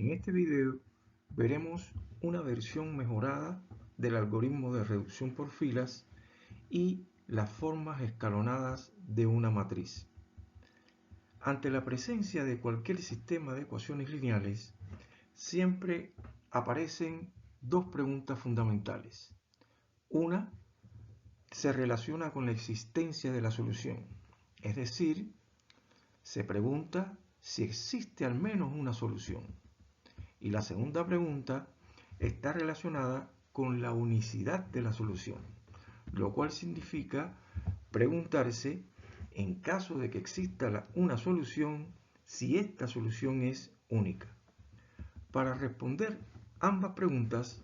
En este video veremos una versión mejorada del algoritmo de reducción por filas y las formas escalonadas de una matriz. Ante la presencia de cualquier sistema de ecuaciones lineales, siempre aparecen dos preguntas fundamentales. Una se relaciona con la existencia de la solución, es decir, se pregunta si existe al menos una solución. Y la segunda pregunta está relacionada con la unicidad de la solución, lo cual significa preguntarse, en caso de que exista una solución, si esta solución es única. Para responder ambas preguntas,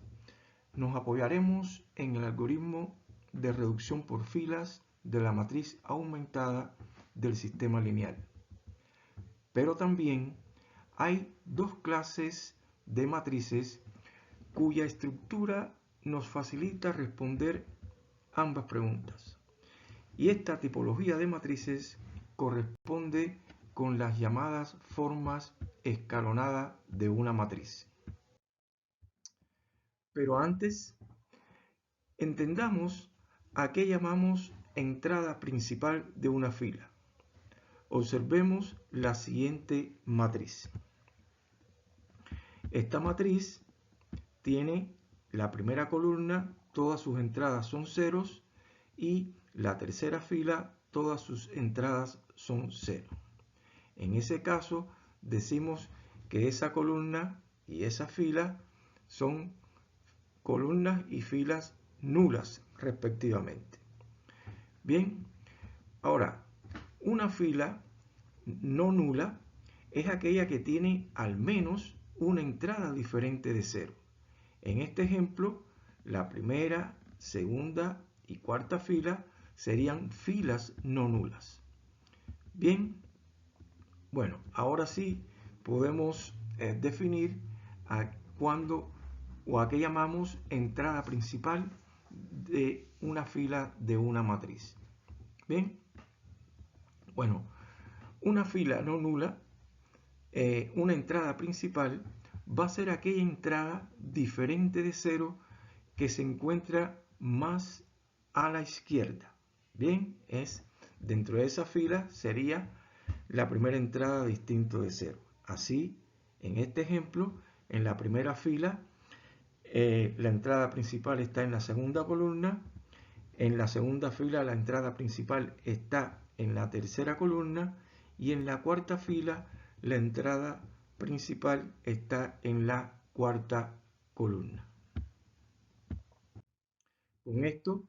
nos apoyaremos en el algoritmo de reducción por filas de la matriz aumentada del sistema lineal. Pero también hay dos clases de matrices cuya estructura nos facilita responder ambas preguntas. Y esta tipología de matrices corresponde con las llamadas formas escalonadas de una matriz. Pero antes, entendamos a qué llamamos entrada principal de una fila. Observemos la siguiente matriz. Esta matriz tiene la primera columna, todas sus entradas son ceros, y la tercera fila, todas sus entradas son cero. En ese caso, decimos que esa columna y esa fila son columnas y filas nulas, respectivamente. Bien, ahora, una fila no nula es aquella que tiene al menos una entrada diferente de cero. En este ejemplo, la primera, segunda y cuarta fila serían filas no nulas. Bien, bueno, ahora sí podemos definir a cuándo o a qué llamamos entrada principal de una fila de una matriz. Bien, bueno, una fila no nula, una entrada principal, va a ser aquella entrada diferente de cero que se encuentra más a la izquierda. Bien, es dentro de esa fila sería la primera entrada distinto de cero. Así, en este ejemplo, en la primera fila, la entrada principal está en la segunda columna. En la segunda fila, la entrada principal está en la tercera columna. Y en la cuarta fila, la entrada principal está en la cuarta columna. Con esto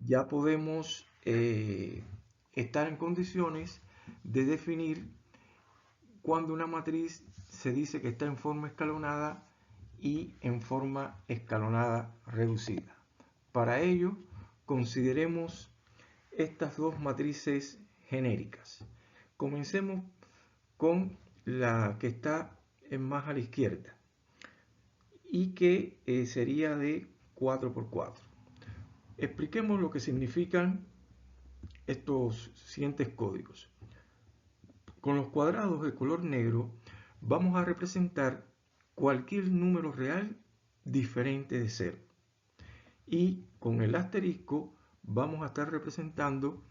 ya podemos estar en condiciones de definir cuando una matriz se dice que está en forma escalonada y en forma escalonada reducida. Para ello, consideremos estas dos matrices genéricas. Comencemos con la que está más a la izquierda y que sería de 4×4. Expliquemos lo que significan estos siguientes códigos. Con los cuadrados de color negro vamos a representar cualquier número real diferente de 0. Y con el asterisco vamos a estar representando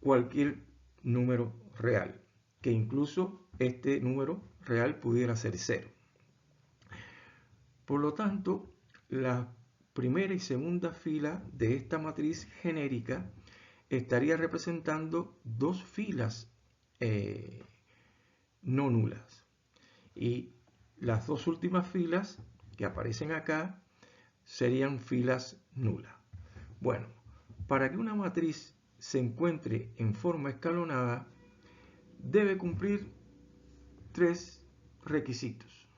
cualquier número real, que incluso este número real pudiera ser 0. Por lo tanto, la primera y segunda fila de esta matriz genérica estaría representando dos filas no nulas. Y las dos últimas filas que aparecen acá serían filas nulas. Bueno, para que una matriz se encuentre en forma escalonada, debe cumplir tres requisitos.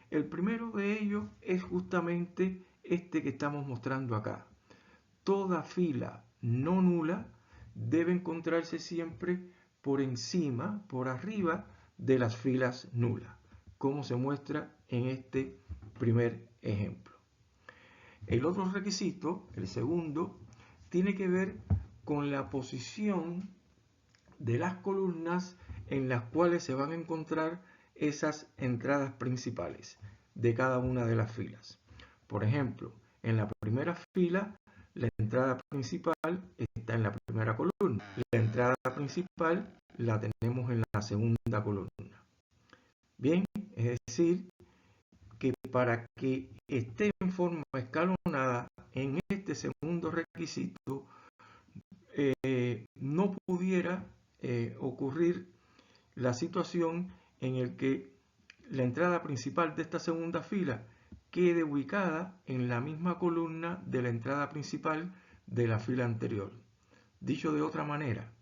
El primero de ellos es justamente este que estamos mostrando acá. Toda fila no nula debe encontrarse siempre por encima, por arriba de las filas nulas, como se muestra en este primer ejemplo. El otro requisito, el segundo, tiene que ver con la posición de las columnas en las cuales se van a encontrar esas entradas principales de cada una de las filas. Por ejemplo, en la primera fila, la entrada principal está en la primera columna. La entrada principal la tenemos en la segunda columna. Bien, es decir, que para que esté en forma escalonada en este segundo requisito, no pudiera ocurrir la situación en el que la entrada principal de esta segunda fila quede ubicada en la misma columna de la entrada principal de la fila anterior. Dicho de otra manera,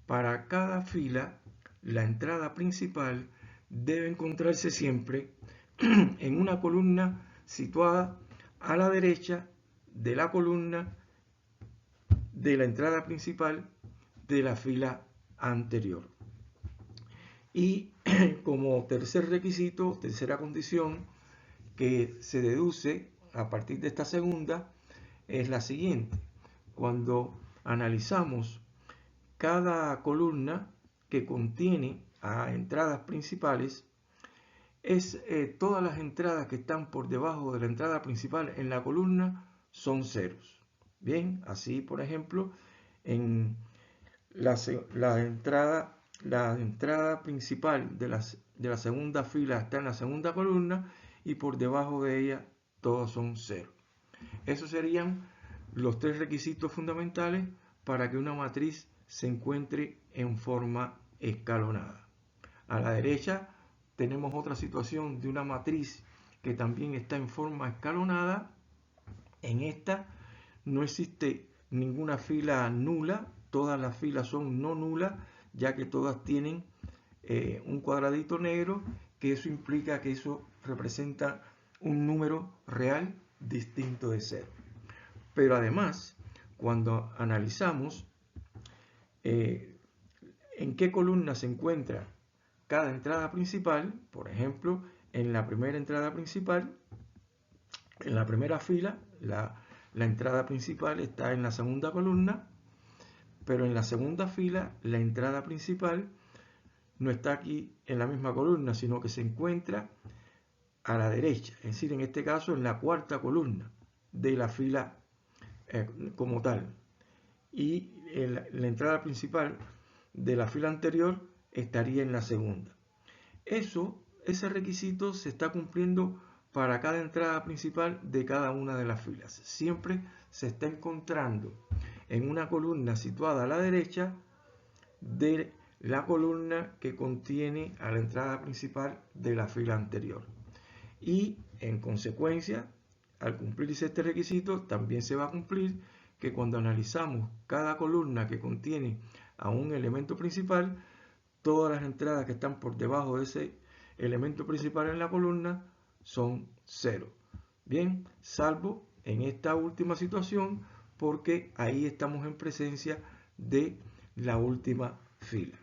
para cada fila, la entrada principal debe encontrarse siempre en una columna situada a la derecha de la columna de la entrada principal de la fila anterior. Y como tercer requisito, tercera condición que se deduce a partir de esta segunda, es la siguiente. Cuando analizamos cada columna que contiene a entradas principales, todas las entradas que están por debajo de la entrada principal en la columna son ceros. Bien, así por ejemplo, en la entrada principal de la segunda fila está en la segunda columna y por debajo de ella todos son cero. Esos serían los tres requisitos fundamentales para que una matriz se encuentre en forma escalonada. A la derecha tenemos otra situación de una matriz que también está en forma escalonada. En esta no existe ninguna fila nula, todas las filas son no nulas, ya que todas tienen un cuadradito negro, que eso implica que eso representa un número real distinto de 0. Pero además, cuando analizamos en qué columna se encuentra cada entrada principal, por ejemplo, en la primera entrada principal, en la primera fila, la entrada principal está en la segunda columna, pero en la segunda fila la entrada principal no está aquí en la misma columna, sino que se encuentra a la derecha, es decir, en este caso en la cuarta columna de la fila como tal. Y la entrada principal de la fila anterior estaría en la segunda. Ese requisito se está cumpliendo para cada entrada principal de cada una de las filas. Siempre se está encontrando en una columna situada a la derecha de la columna que contiene a la entrada principal de la fila anterior. Y en consecuencia, al cumplirse este requisito, también se va a cumplir que cuando analizamos cada columna que contiene a un elemento principal, todas las entradas que están por debajo de ese elemento principal en la columna son 0. Bien, salvo en esta última situación, porque ahí estamos en presencia de la última fila.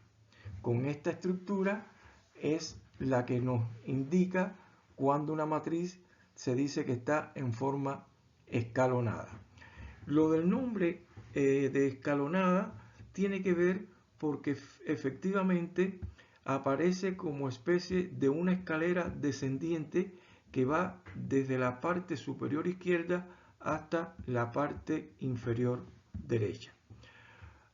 Con esta estructura es la que nos indica cuando una matriz se dice que está en forma escalonada. Lo del nombre de escalonada tiene que ver porque efectivamente aparece como especie de una escalera descendiente que va desde la parte superior izquierda hasta la parte inferior derecha.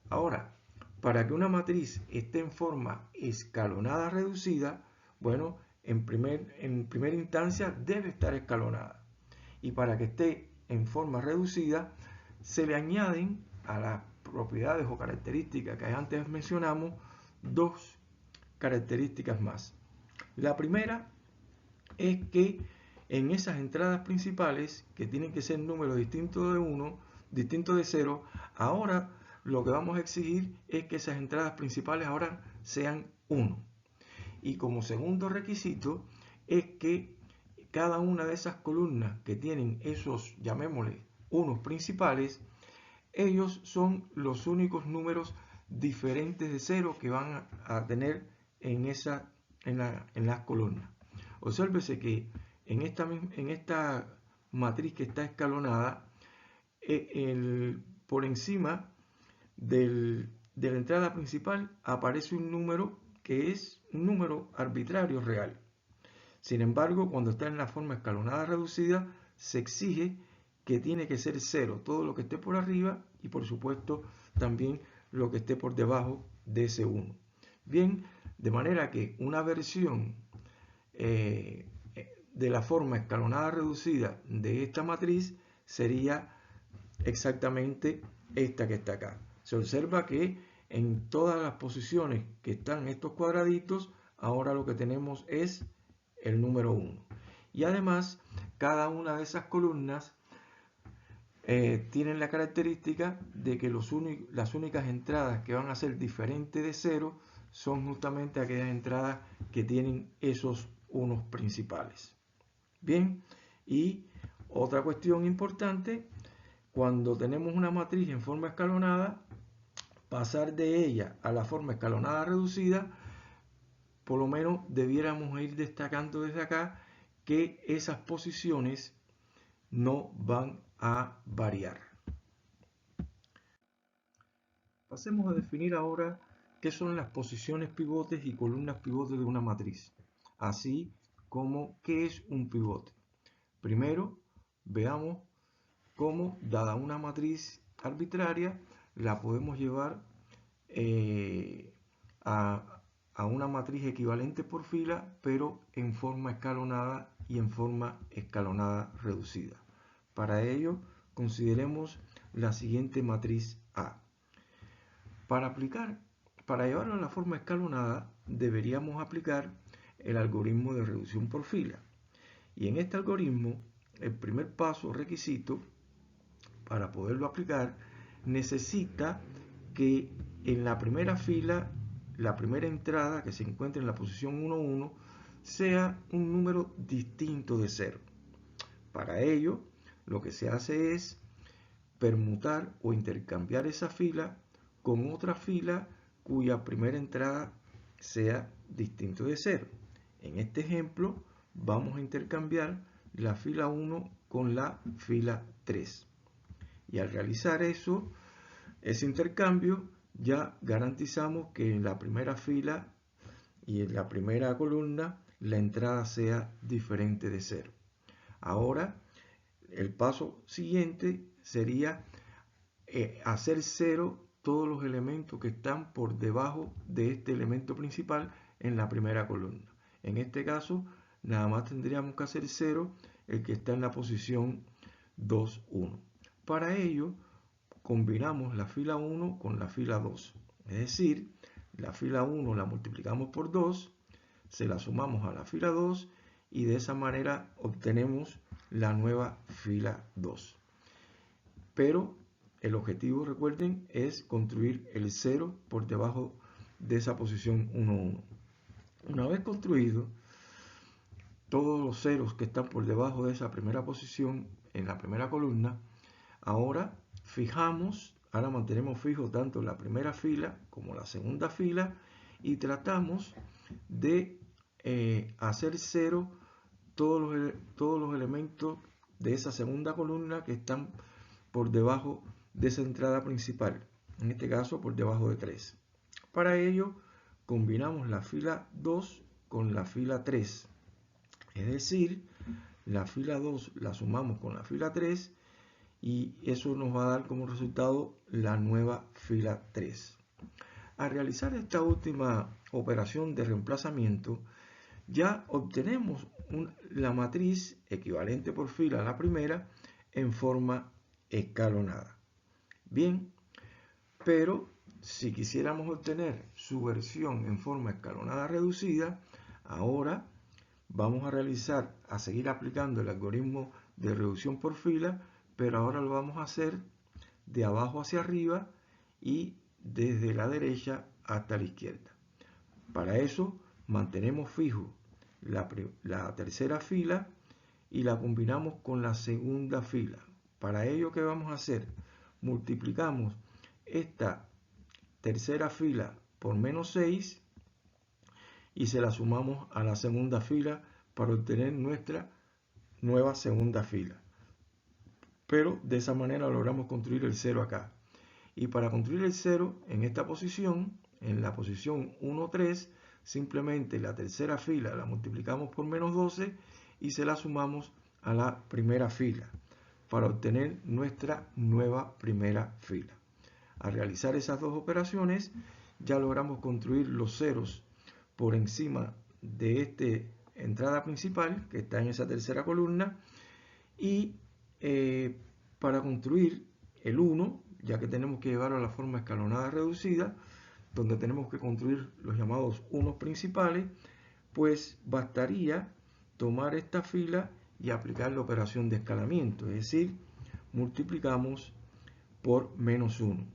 Ahora, para que una matriz esté en forma escalonada reducida, bueno, en primera instancia debe estar escalonada. Y para que esté en forma reducida, se le añaden a las propiedades o características que antes mencionamos dos características más. La primera es que en esas entradas principales, que tienen que ser números distintos de 1, distintos de 0, ahora lo que vamos a exigir es que esas entradas principales ahora sean 1. Y como segundo requisito es que cada una de esas columnas que tienen esos, llamémosle, unos principales, ellos son los únicos números diferentes de 0 que van a tener en las columnas. Obsérvese que en esta matriz que está escalonada, por encima de la entrada principal aparece un número que es un número arbitrario real. Sin embargo, cuando está en la forma escalonada reducida, se exige que tiene que ser 0 todo lo que esté por arriba y por supuesto también lo que esté por debajo de ese 1. Bien, de manera que una versión de la forma escalonada reducida de esta matriz sería exactamente esta que está acá. Se observa que en todas las posiciones que están estos cuadraditos, ahora lo que tenemos es el número 1. Y además, cada una de esas columnas tienen la característica de que las únicas entradas que van a ser diferentes de 0 son justamente aquellas entradas que tienen esos unos principales. Bien, y otra cuestión importante, cuando tenemos una matriz en forma escalonada, pasar de ella a la forma escalonada reducida, por lo menos debiéramos ir destacando desde acá que esas posiciones no van a variar. Pasemos a definir ahora qué son las posiciones pivotes y columnas pivotes de una matriz, así como qué es un pivote. Primero, veamos cómo, dada una matriz arbitraria, la podemos llevar a una matriz equivalente por fila, pero en forma escalonada y en forma escalonada reducida. Para ello, consideremos la siguiente matriz A. Para llevarlo a la forma escalonada, deberíamos aplicar el algoritmo de reducción por fila. Y en este algoritmo, el primer paso requisito para poderlo aplicar necesita que en la primera fila, la primera entrada que se encuentre en la posición 1, 1, sea un número distinto de 0. Para ello, lo que se hace es permutar o intercambiar esa fila con otra fila cuya primera entrada sea distinto de 0. En este ejemplo, vamos a intercambiar la fila 1 con la fila 3. Y al realizar ese intercambio, ya garantizamos que en la primera fila y en la primera columna la entrada sea diferente de 0. Ahora, el paso siguiente sería hacer 0 todos los elementos que están por debajo de este elemento principal en la primera columna. En este caso, nada más tendríamos que hacer 0 el que está en la posición 2, 1. Para ello, combinamos la fila 1 con la fila 2. Es decir, la fila 1 la multiplicamos por 2, se la sumamos a la fila 2 y de esa manera obtenemos la nueva fila 2. Pero el objetivo, recuerden, es construir el 0 por debajo de esa posición 1, 1. Una vez construido todos los ceros que están por debajo de esa primera posición en la primera columna, ahora mantenemos fijo tanto la primera fila como la segunda fila y tratamos de hacer 0 todos los elementos de esa segunda columna que están por debajo de esa entrada principal, en este caso por debajo de 3. Para ello, combinamos la fila 2 con la fila 3, es decir, la fila 2 la sumamos con la fila 3 y eso nos va a dar como resultado la nueva fila 3. Al realizar esta última operación de reemplazamiento, ya obtenemos la matriz equivalente por fila a la primera en forma escalonada. Bien, pero si quisiéramos obtener su versión en forma escalonada reducida, ahora vamos a seguir aplicando el algoritmo de reducción por fila, pero ahora lo vamos a hacer de abajo hacia arriba y desde la derecha hasta la izquierda. Para eso mantenemos fijo la tercera fila y la combinamos con la segunda fila. Para ello, ¿qué vamos a hacer? Multiplicamos esta tercera fila por menos 6 y se la sumamos a la segunda fila para obtener nuestra nueva segunda fila. Pero de esa manera logramos construir el 0 acá. Y para construir el 0 en esta posición, en la posición 1, 3, simplemente la tercera fila la multiplicamos por menos 12 y se la sumamos a la primera fila para obtener nuestra nueva primera fila. Al realizar esas dos operaciones ya logramos construir los ceros por encima de esta entrada principal que está en esa tercera columna, y para construir el 1, ya que tenemos que llevarlo a la forma escalonada reducida, donde tenemos que construir los llamados unos principales, pues bastaría tomar esta fila y aplicar la operación de escalamiento, es decir, multiplicamos por menos 1.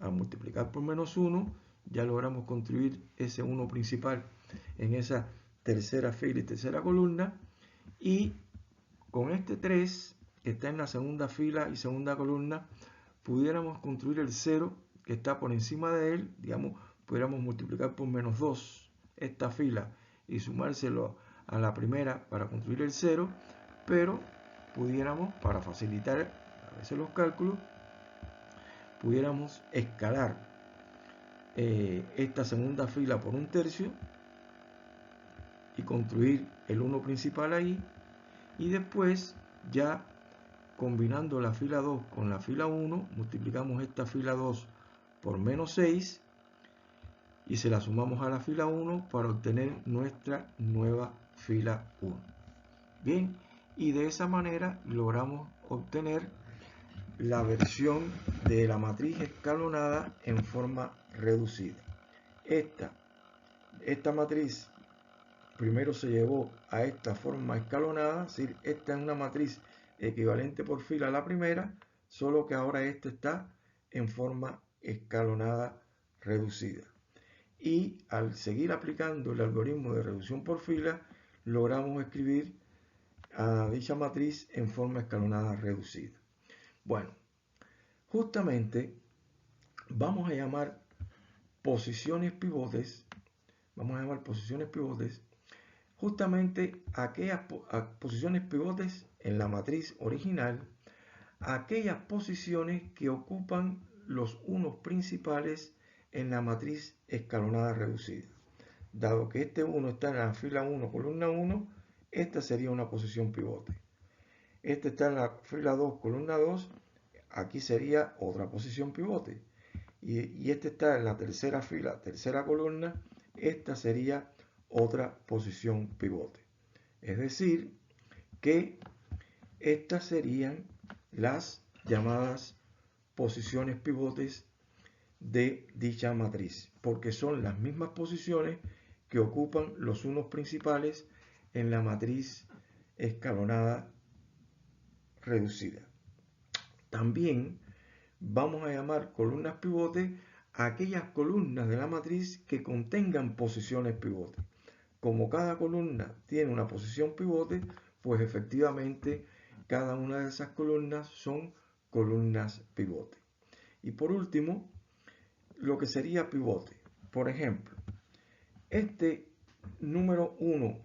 Al multiplicar por menos 1 ya logramos construir ese 1 principal en esa tercera fila y tercera columna, y con este 3 que está en la segunda fila y segunda columna pudiéramos construir el 0 que está por encima de él. Digamos, pudiéramos multiplicar por menos 2 esta fila y sumárselo a la primera para construir el 0, pero pudiéramos, para facilitar a veces los cálculos, pudiéramos escalar esta segunda fila por un tercio y construir el 1 principal ahí, y después ya combinando la fila 2 con la fila 1 multiplicamos esta fila 2 por menos 6 y se la sumamos a la fila 1 para obtener nuestra nueva fila 1. Bien, y de esa manera logramos obtener la versión de la matriz escalonada en forma reducida. Esta matriz primero se llevó a esta forma escalonada, es decir, esta es una matriz equivalente por fila a la primera, solo que ahora esta está en forma escalonada reducida. Y al seguir aplicando el algoritmo de reducción por fila, logramos escribir a dicha matriz en forma escalonada reducida. Bueno, justamente vamos a llamar posiciones pivotes, justamente aquellas posiciones pivotes en la matriz original, aquellas posiciones que ocupan los unos principales en la matriz escalonada reducida. Dado que este 1 está en la fila 1, columna 1, esta sería una posición pivote. Este está en la fila 2, columna 2, aquí sería otra posición pivote. Y este está en la tercera fila, tercera columna, esta sería otra posición pivote. Es decir, que estas serían las llamadas posiciones pivotes de dicha matriz, porque son las mismas posiciones que ocupan los unos principales en la matriz escalonada reducida. También vamos a llamar columnas pivotes a aquellas columnas de la matriz que contengan posiciones pivote. Como cada columna tiene una posición pivote, pues efectivamente cada una de esas columnas son columnas pivote. Y por último, lo que sería pivote. Por ejemplo, este número 1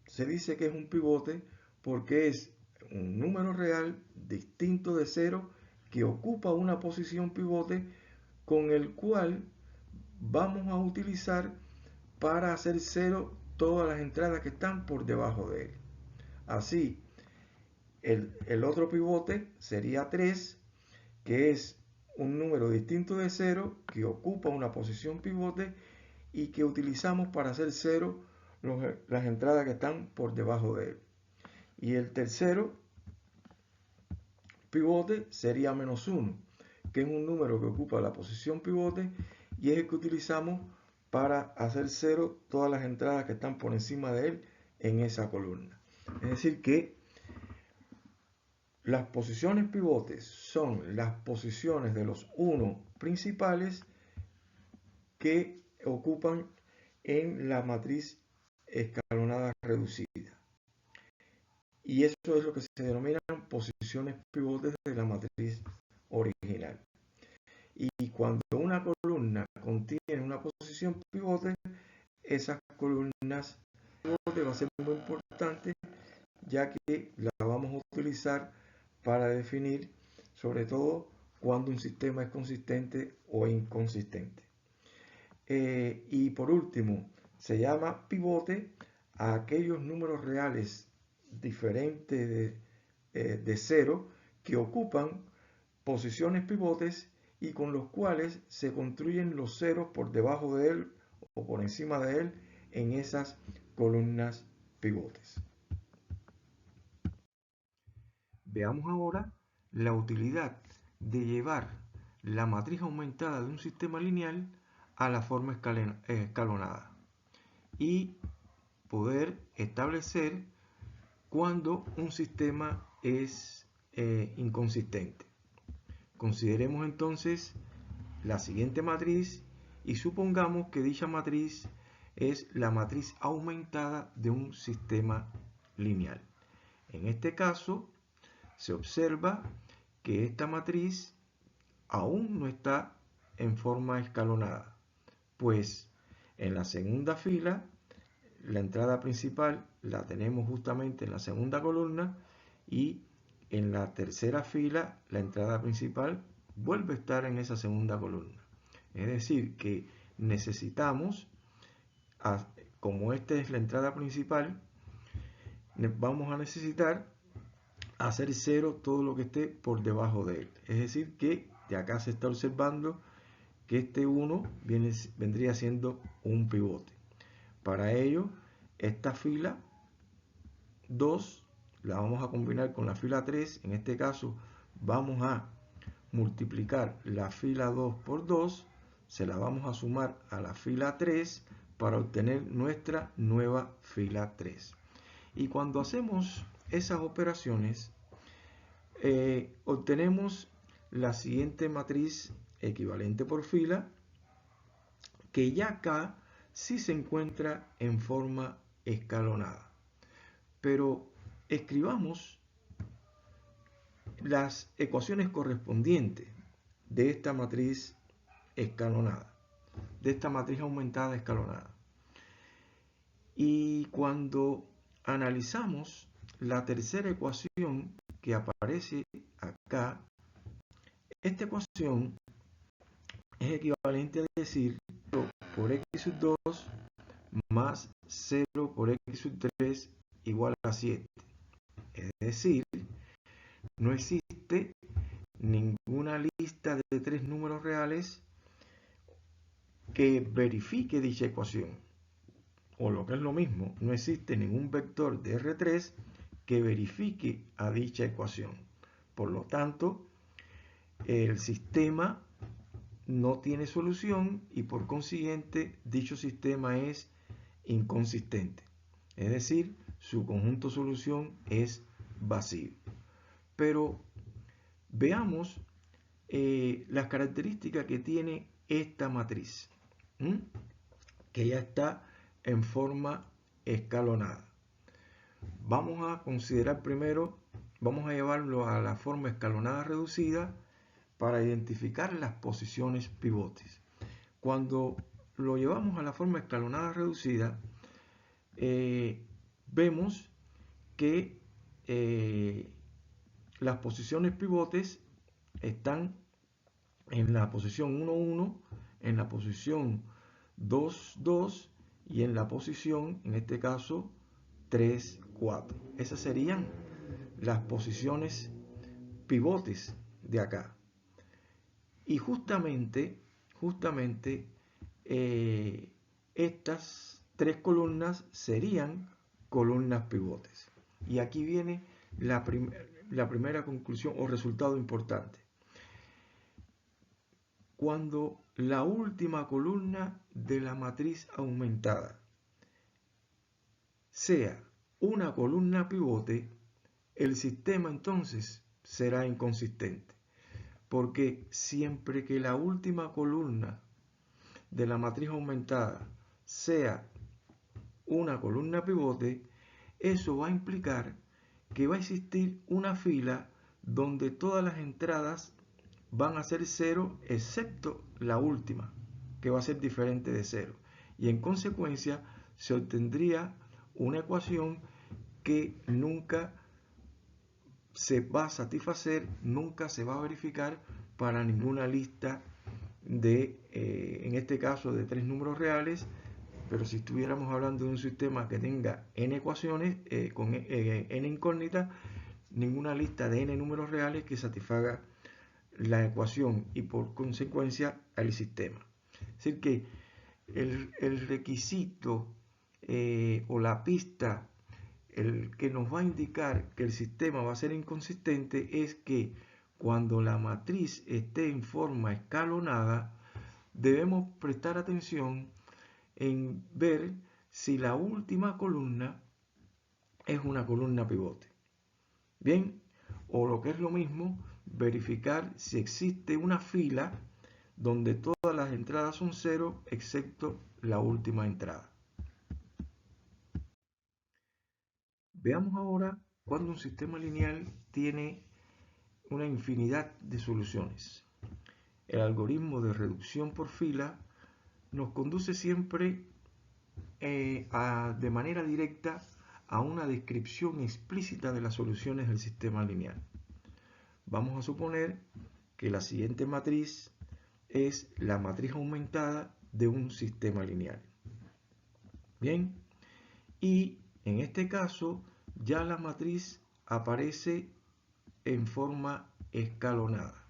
se dice que es un pivote porque es un número real distinto de 0 que ocupa una posición pivote con el cual vamos a utilizar para hacer 0 todas las entradas que están por debajo de él. Así, el otro pivote sería 3, que es un número distinto de 0 que ocupa una posición pivote y que utilizamos para hacer 0 las entradas que están por debajo de él. Y el tercero pivote sería menos 1, que es un número que ocupa la posición pivote y es el que utilizamos para hacer 0 todas las entradas que están por encima de él en esa columna. Es decir que las posiciones pivotes son las posiciones de los 1 principales que ocupan en la matriz escalonada reducida. Y eso es lo que se denominan posiciones pivotes de la matriz original. Y cuando una columna contiene una posición pivote, esas columnas pivote va a ser muy importante, ya que la vamos a utilizar para definir sobre todo cuando un sistema es consistente o inconsistente. Y por último, se llama pivote a aquellos números reales diferentes de 0 que ocupan posiciones pivotes y con los cuales se construyen los ceros por debajo de él o por encima de él en esas columnas pivotes. Veamos ahora la utilidad de llevar la matriz aumentada de un sistema lineal a la forma escalonada y poder establecer cuando un sistema es inconsistente. Consideremos entonces la siguiente matriz y supongamos que dicha matriz es la matriz aumentada de un sistema lineal. En este caso, se observa que esta matriz aún no está en forma escalonada, pues en la segunda fila la entrada principal la tenemos justamente en la segunda columna y en la tercera fila la entrada principal vuelve a estar en esa segunda columna. Es decir, que necesitamos, como esta es la entrada principal, vamos a necesitar hacer 0 todo lo que esté por debajo de él. Es decir, que de acá se está observando que este 1 vendría siendo un pivote. Para ello, esta fila 2 la vamos a combinar con la fila 3. En este caso, vamos a multiplicar la fila 2 por 2, se la vamos a sumar a la fila 3 para obtener nuestra nueva fila 3. Y cuando hacemos esas operaciones, obtenemos la siguiente matriz equivalente por fila, que ya acá sí se encuentra en forma escalonada. Pero escribamos las ecuaciones correspondientes de esta matriz escalonada, de esta matriz aumentada escalonada. Y cuando analizamos la tercera ecuación que aparece acá, esta ecuación es equivalente a decir 0 por x sub 2 más 0 por x sub 3 igual a 7. Es decir, no existe ninguna lista de 3 números reales que verifique dicha ecuación. O lo que es lo mismo, no existe ningún vector de R3 que verifique a dicha ecuación. Por lo tanto, el sistema no tiene solución y por consiguiente dicho sistema es inconsistente. Es decir, su conjunto solución es vacío. Pero veamos las características que tiene esta matriz, que ya está en forma escalonada. Vamos a considerar primero, vamos a llevarlo a la forma escalonada reducida para identificar las posiciones pivotes. Cuando lo llevamos a la forma escalonada reducida, vemos que las posiciones pivotes están en la posición 1, 1, en la posición 2, 2 y en la posición, en este caso, 3, 4. Esas serían las posiciones pivotes de acá. Y justamente estas 3 columnas serían columnas pivotes. Y aquí viene la primera conclusión o resultado importante. Cuando la última columna de la matriz aumentada sea una columna pivote, el sistema entonces será inconsistente, porque siempre que la última columna de la matriz aumentada sea una columna pivote, eso va a implicar que va a existir una fila donde todas las entradas van a ser 0 excepto la última, que va a ser diferente de 0. Y en consecuencia se obtendría una ecuación que nunca se va a satisfacer, nunca se va a verificar para ninguna lista de, en este caso, de 3 números reales Pero si estuviéramos hablando de un sistema que tenga n ecuaciones con n incógnitas, ninguna lista de n números reales que satisfaga la ecuación y por consecuencia el sistema. Es decir que el requisito o la pista el que nos va a indicar que el sistema va a ser inconsistente es que cuando la matriz esté en forma escalonada, debemos prestar atención en ver si la última columna es una columna pivote. Bien, o lo que es lo mismo, verificar si existe una fila donde todas las entradas son 0 excepto la última entrada. Veamos ahora cuando un sistema lineal tiene una infinidad de soluciones. El algoritmo de reducción por fila nos conduce siempre de manera directa a una descripción explícita de las soluciones del sistema lineal. Vamos a suponer que la siguiente matriz es la matriz aumentada de un sistema lineal. Bien, y en este caso ya la matriz aparece en forma escalonada.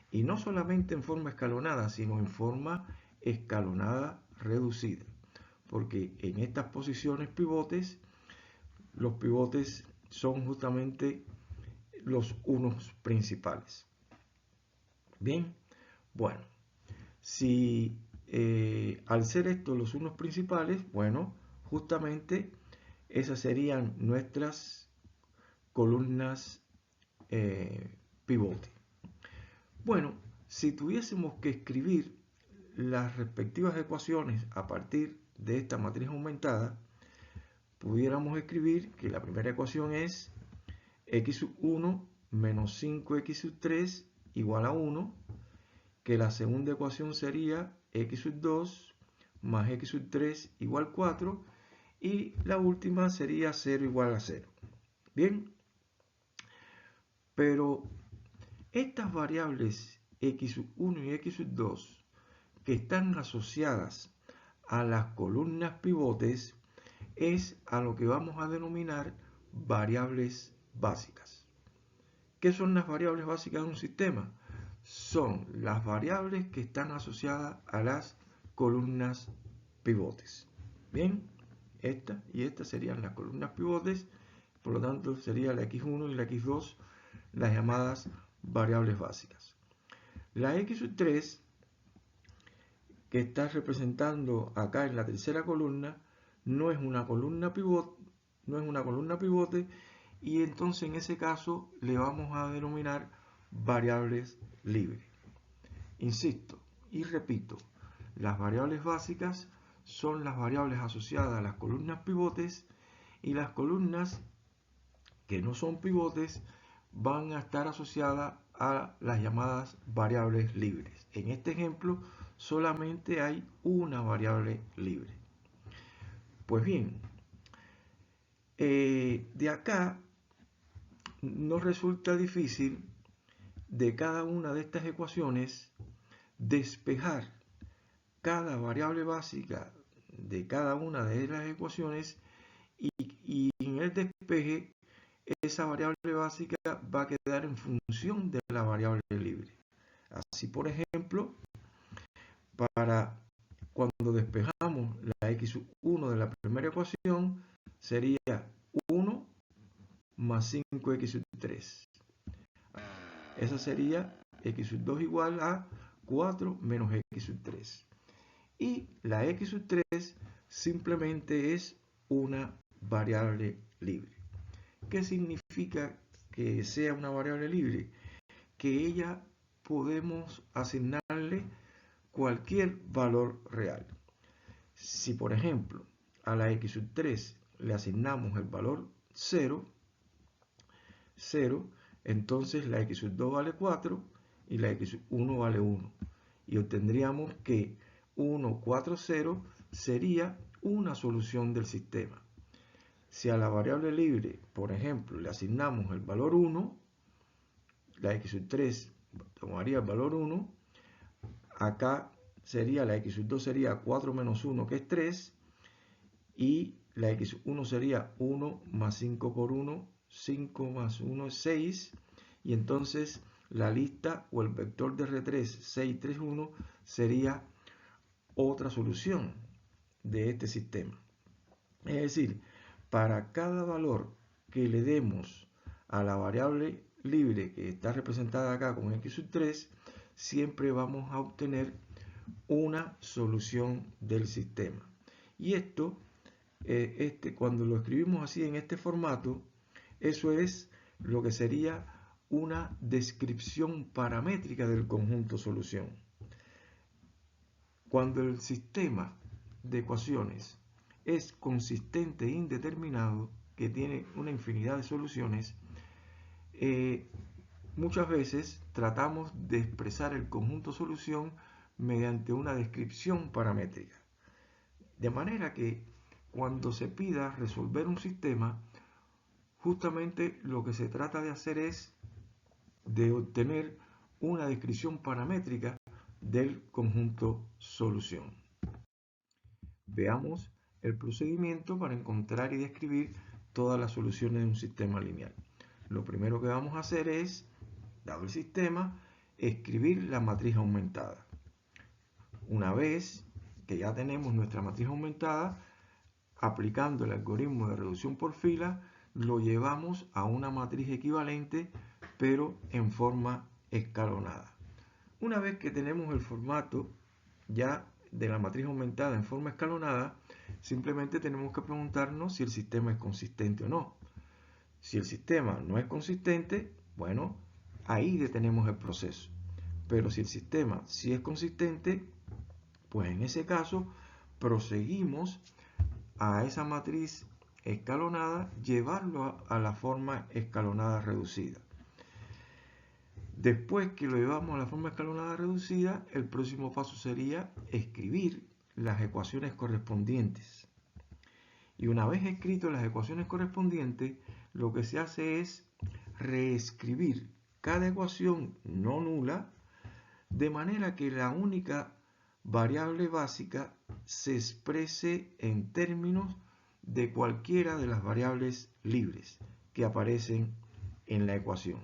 Y no solamente en forma escalonada, sino en forma escalonada reducida. Porque en estas posiciones pivotes, los pivotes son justamente los unos principales. Bien, bueno, si al ser estos los unos principales, bueno, justamente esas serían nuestras columnas pivote. Bueno, si tuviésemos que escribir las respectivas ecuaciones a partir de esta matriz aumentada, pudiéramos escribir que la primera ecuación es x1 menos 5x3 igual a 1, que la segunda ecuación sería x2 más x3 igual a 4, y la última sería 0 igual a 0. Bien, pero estas variables x1 y x2 que están asociadas a las columnas pivotes es a lo que vamos a denominar variables básicas. ¿Qué son las variables básicas de un sistema? Son las variables que están asociadas a las columnas pivotes. Bien, esta y esta serían las columnas pivotes, por lo tanto sería la x1 y la x2 las llamadas variables básicas. La x3 que está representando acá en la tercera columna no es una columna pivote, y entonces en ese caso le vamos a denominar variables libres. Insisto y repito, las variables básicas son las variables asociadas a las columnas pivotes, y las columnas que no son pivotes van a estar asociadas a las llamadas variables libres. En este ejemplo solamente hay una variable libre. Pues bien, de acá nos resulta difícil de cada una de estas ecuaciones despejar cada variable básica de cada una de las ecuaciones, y en el despeje esa variable básica va a quedar en función de la variable libre. Así, por ejemplo, para cuando despejamos la x1 de la primera ecuación, sería 1 más 5x3. Esa sería x2 igual a 4 menos x3. Y la x3 simplemente es una variable libre. ¿Qué significa que sea una variable libre? Que ella podemos asignarle cualquier valor real. Si por ejemplo a la x3 le asignamos el valor 0, entonces la x2 vale 4 y la x1 vale 1. Y obtendríamos que 1, 4, 0 sería una solución del sistema. Si a la variable libre, por ejemplo, le asignamos el valor 1, la x3 tomaría el valor 1, acá sería la x2 sería 4 menos 1, que es 3, y la x1 sería 1 más 5 por 1, 5 más 1 es 6, y entonces la lista o el vector de R3, 6, 3, 1, sería otra solución de este sistema. Es decir, para cada valor que le demos a la variable libre que está representada acá con x3, siempre vamos a obtener una solución del sistema. Y esto, cuando lo escribimos así en este formato, eso es lo que sería una descripción paramétrica del conjunto solución. Cuando el sistema de ecuaciones es consistente e indeterminado, que tiene una infinidad de soluciones, muchas veces tratamos de expresar el conjunto solución mediante una descripción paramétrica. De manera que cuando se pida resolver un sistema, justamente lo que se trata de hacer es de obtener una descripción paramétrica del conjunto solución. Veamos el procedimiento para encontrar y describir todas las soluciones de un sistema lineal. Lo primero que vamos a hacer es, dado el sistema, escribir la matriz aumentada. Una vez que ya tenemos nuestra matriz aumentada, aplicando el algoritmo de reducción por fila, lo llevamos a una matriz equivalente, pero en forma escalonada. Una vez que tenemos el formato ya de la matriz aumentada en forma escalonada, simplemente tenemos que preguntarnos si el sistema es consistente o no. Si el sistema no es consistente, bueno, ahí detenemos el proceso. Pero si el sistema sí es consistente, pues en ese caso proseguimos a esa matriz escalonada, llevarlo a la forma escalonada reducida. Después que lo llevamos a la forma escalonada reducida, el próximo paso sería escribir las ecuaciones correspondientes. Y una vez escrito las ecuaciones correspondientes, lo que se hace es reescribir cada ecuación no nula, de manera que la única variable básica se exprese en términos de cualquiera de las variables libres que aparecen en la ecuación.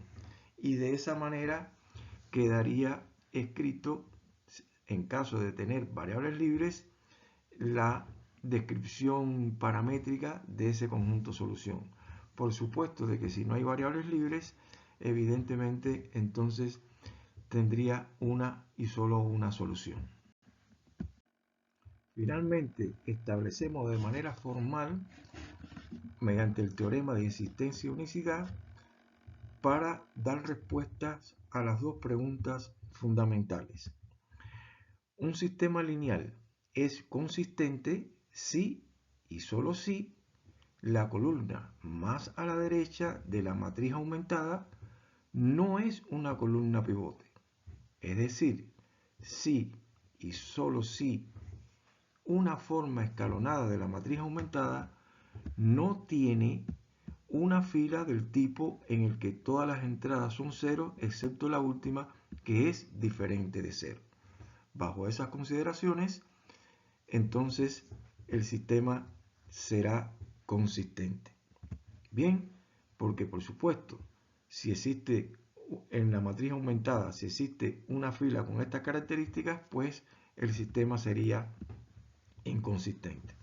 Y de esa manera quedaría escrito, en caso de tener variables libres, la descripción paramétrica de ese conjunto solución. Por supuesto de que si no hay variables libres, evidentemente entonces tendría una y solo una solución. Finalmente, establecemos de manera formal, mediante el teorema de insistencia y unicidad, para dar respuestas a las dos preguntas fundamentales. ¿Un sistema lineal es consistente si y solo si la columna más a la derecha de la matriz aumentada no es una columna pivote? Es decir, si y solo si una forma escalonada de la matriz aumentada no tiene una fila del tipo en el que todas las entradas son cero, excepto la última, que es diferente de cero. Bajo esas consideraciones, entonces el sistema será consistente. Bien, porque por supuesto, si existe en la matriz aumentada, si existe una fila con estas características, pues el sistema sería inconsistente.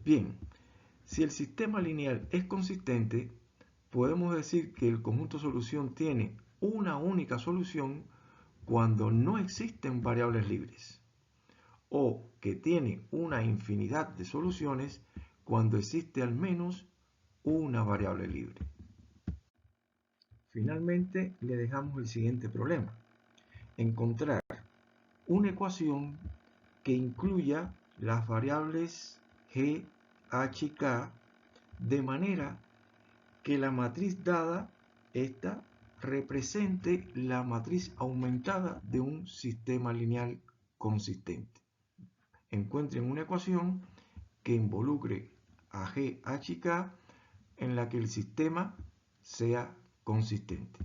Bien, si el sistema lineal es consistente, podemos decir que el conjunto solución tiene una única solución cuando no existen variables libres, o que tiene una infinidad de soluciones cuando existe al menos una variable libre. Finalmente, le dejamos el siguiente problema: encontrar una ecuación que incluya las variables g, h y k de manera que la matriz dada, esta, represente la matriz aumentada de un sistema lineal consistente. Encuentren una ecuación que involucre a g, h y k en la que el sistema sea consistente.